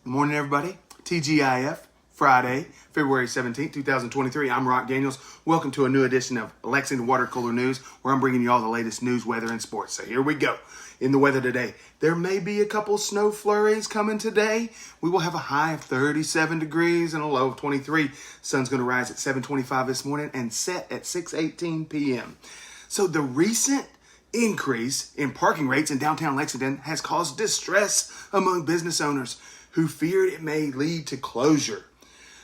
Good morning, everybody. TGIF, Friday, February 17th, 2023. I'm Rock Daniels. Welcome to a new edition of Lexington Water Cooler News, where I'm bringing you all the latest news, weather, and sports. So here we go. In the weather today, there may be a couple snow flurries coming today. We will have a high of 37 degrees and a low of 23. Sun's going to rise at 7:25 this morning and set at 6:18 p.m. So the recent increase in parking rates in downtown Lexington has caused distress among business owners who feared it may lead to closure.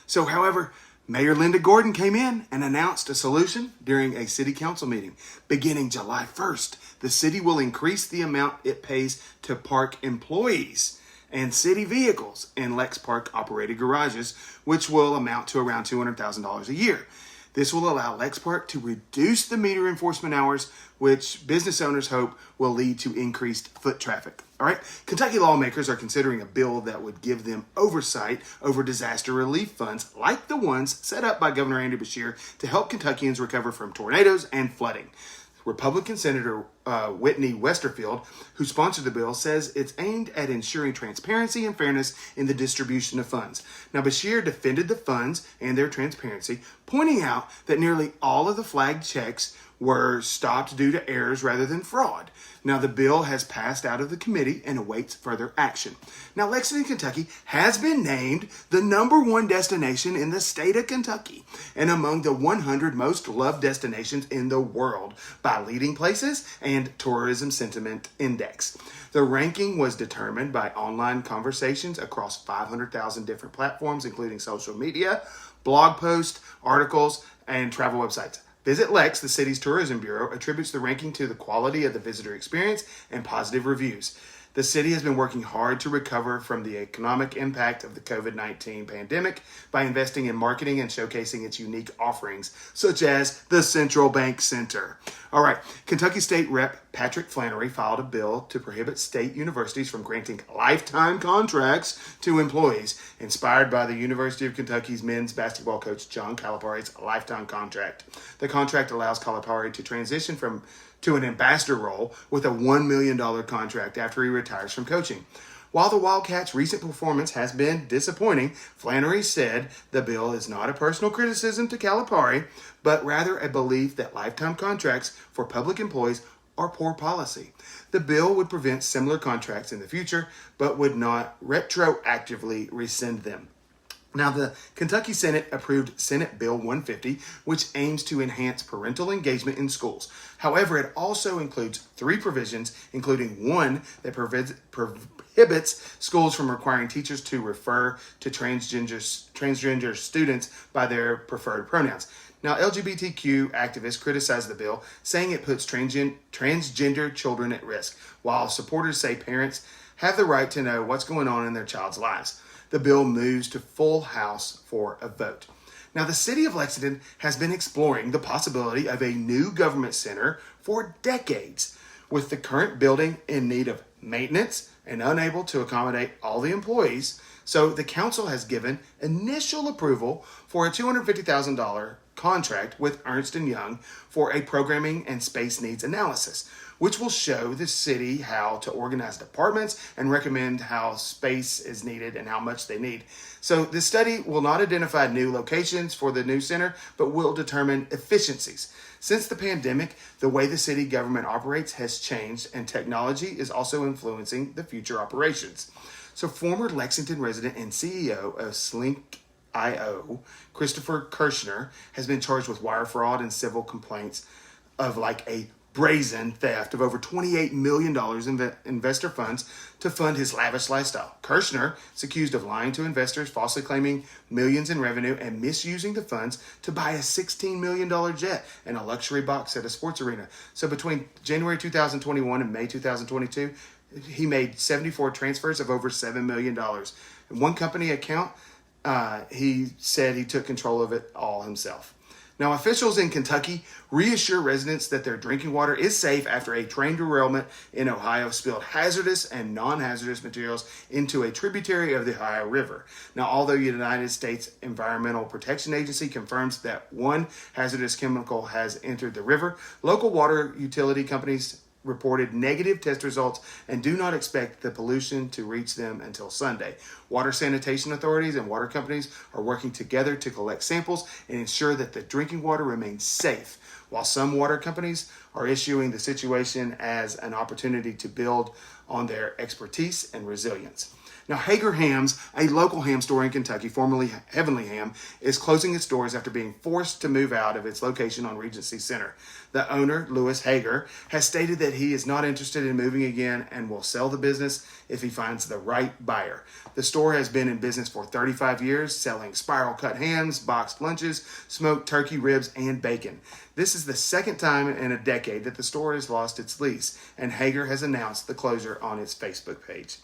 So, however, Mayor Linda Gorton came in and announced a solution during a city council meeting. Beginning July 1st, the city will increase the amount it pays to park employees and city vehicles in Lex Park operated garages, which will amount to around $200,000 a year. This will allow Lex Park to reduce the meter enforcement hours, which business owners hope will lead to increased foot traffic. All right. Kentucky lawmakers are considering a bill that would give them oversight over disaster relief funds like the ones set up by Governor Andy Beshear to help Kentuckians recover from tornadoes and flooding. Republican Senator Whitney Westerfield, who sponsored the bill, says it's aimed at ensuring transparency and fairness in the distribution of funds. Now, Beshear defended the funds and their transparency, pointing out that nearly all of the flagged checks were stopped due to errors rather than fraud. Now, the bill has passed out of the committee and awaits further action. Now, Lexington, Kentucky has been named the #1 destination in the state of Kentucky and among the 100 most loved destinations in the world by Leading Places and Tourism Sentiment Index. The ranking was determined by online conversations across 500,000 different platforms, including social media, blog posts, articles, and travel websites. Visit Lex, the city's tourism bureau, attributes the ranking to the quality of the visitor experience and positive reviews. The city has been working hard to recover from the economic impact of the COVID-19 pandemic by investing in marketing and showcasing its unique offerings, such as the Central Bank Center. All right, Kentucky State Rep. Patrick Flannery filed a bill to prohibit state universities from granting lifetime contracts to employees, inspired by the University of Kentucky's men's basketball coach John Calipari's lifetime contract. The contract allows Calipari to transition to an ambassador role with a $1 million contract after he retires from coaching. While the Wildcats' recent performance has been disappointing, Flannery said the bill is not a personal criticism to Calipari, but rather a belief that lifetime contracts for public employees are poor policy. The bill would prevent similar contracts in the future, but would not retroactively rescind them. Now, the Kentucky Senate approved Senate Bill 150, which aims to enhance parental engagement in schools. However, it also includes 3 provisions, including one that prohibits schools from requiring teachers to refer to transgender students by their preferred pronouns. Now, LGBTQ activists criticized the bill, saying it puts transgender children at risk, while supporters say parents have the right to know what's going on in their child's lives. The bill moves to full House for a vote. Now, the city of Lexington has been exploring the possibility of a new government center for decades, with the current building in need of maintenance and unable to accommodate all the employees. So the council has given initial approval for a $250,000 contract with Ernst & Young for a programming and space needs analysis, which will show the city how to organize departments and recommend how space is needed and how much they need. So the study will not identify new locations for the new center, but will determine efficiencies. Since the pandemic, the way the city government operates has changed, and technology is also influencing the future operations. So former Lexington resident and CEO of Slink.io, Christopher Kirshner, has been charged with wire fraud and civil complaints of a brazen theft of over $28 million in investor funds to fund his lavish lifestyle. Kirshner is accused of lying to investors, falsely claiming millions in revenue, and misusing the funds to buy a $16 million jet and a luxury box at a sports arena. So between January 2021 and May 2022, he made 74 transfers of over $7 million. In one company account, he said he took control of it all himself. Now, officials in Kentucky reassure residents that their drinking water is safe after a train derailment in Ohio spilled hazardous and non-hazardous materials into a tributary of the Ohio River. Now, although the United States Environmental Protection Agency confirms that one hazardous chemical has entered the river, local water utility companies reported negative test results and do not expect the pollution to reach them until Sunday. Water sanitation authorities and water companies are working together to collect samples and ensure that the drinking water remains safe, while some water companies are issuing the situation as an opportunity to build on their expertise and resilience. Now, Hager Hams, a local ham store in Kentucky, formerly Heavenly Ham, is closing its doors after being forced to move out of its location on Regency Center. The owner, Lewis Hager, has stated that he is not interested in moving again and will sell the business if he finds the right buyer. The store has been in business for 35 years, selling spiral cut hams, boxed lunches, smoked turkey ribs, and bacon. This is the second time in a decade that the store has lost its lease, and Hager has announced the closure on its Facebook page.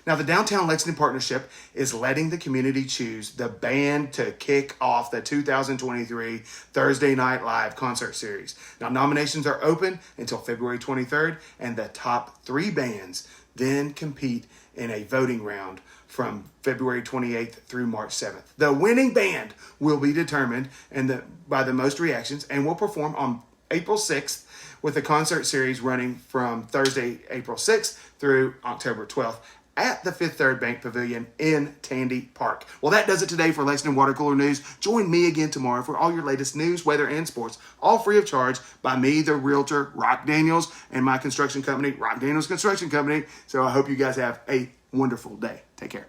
Now, the Downtown Lexington Partnership is letting the community choose the band to kick off the 2023 Thursday Night Live concert series. Now, nominations are open until February 23rd, and the top 3 bands then compete in a voting round from February 28th through March 7th. The winning band will be determined by the most reactions and will perform on April 6th, with the concert series running from Thursday, April 6th through October 12th. At the Fifth Third Bank Pavilion in Tandy Park. Well, that does it today for Lexington Water Cooler News. Join me again tomorrow for all your latest news, weather, and sports, all free of charge by me, the realtor, Rock Daniels, and my construction company, Rock Daniels Construction Company. So I hope you guys have a wonderful day. Take care.